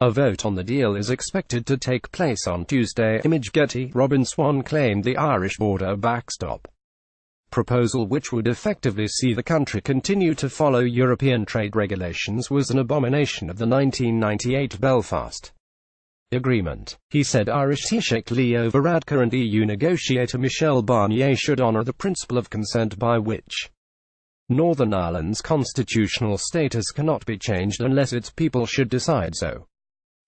A vote on the deal is expected to take place on Tuesday. Image Getty. Swann claimed the Irish border backstop proposal, which would effectively see the country continue to follow European trade regulations, was an abomination of the 1998 Belfast Agreement. He said Irish Taoiseach Leo Varadkar and EU negotiator Michel Barnier should honour the principle of consent, by which Northern Ireland's constitutional status cannot be changed unless its people should decide so.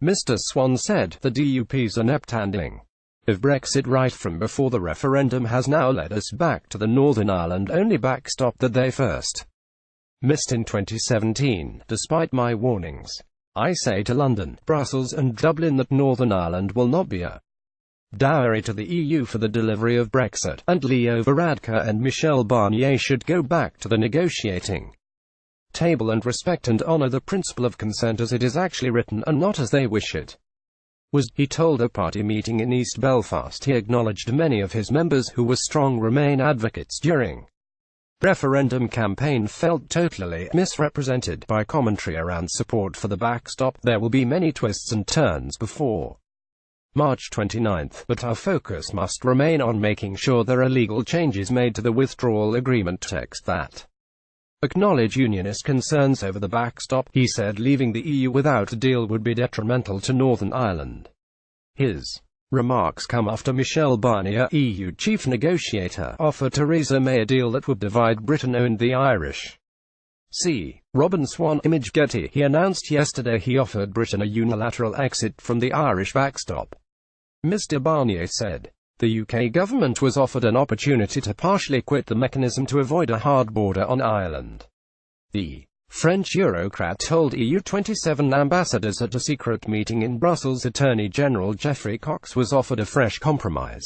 Mr. Swann said, the DUP's inept handling of Brexit right from before the referendum has now led us back to the Northern Ireland-only backstop that they first missed in 2017. Despite my warnings, I say to London, Brussels and Dublin that Northern Ireland will not be a dowry to the EU for the delivery of Brexit, and Leo Varadkar and Michel Barnier should go back to the negotiating table and respect and honour the principle of consent as it is actually written and not as they wish it was. He told a party meeting in East Belfast he acknowledged many of his members who were strong Remain advocates during the referendum campaign felt totally misrepresented by commentary around support for the backstop. There will be many twists and turns before March 29, but our focus must remain on making sure there are legal changes made to the withdrawal agreement text that acknowledge unionist concerns over the backstop. He said leaving the EU without a deal would be detrimental to Northern Ireland. His remarks come after Michel Barnier, EU chief negotiator, offered Theresa May a deal that would divide Britain and the Irish. See Swann. Image Getty. He announced yesterday he offered Britain a unilateral exit from the Irish backstop. Mr. Barnier said the UK government was offered an opportunity to partially quit the mechanism to avoid a hard border on Ireland. The French Eurocrat told EU 27 ambassadors at a secret meeting in Brussels Attorney General Geoffrey Cox was offered a fresh compromise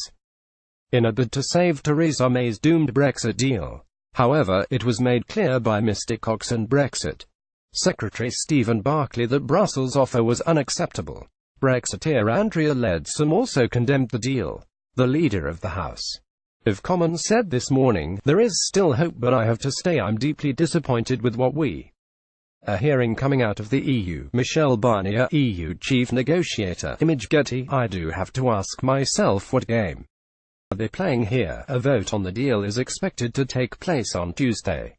in a bid to save Theresa May's doomed Brexit deal. However, it was made clear by Mr. Cox and Brexit Secretary Stephen Barclay that Brussels' offer was unacceptable. Brexiteer Andrea Leadsom also condemned the deal. The leader of the House of Commons said this morning, there is still hope, but I have to say I'm deeply disappointed with what we are hearing coming out of the EU. Michel Barnier, EU chief negotiator. Image Getty. I do have to ask myself, what game are they playing here? A vote on the deal is expected to take place on Tuesday.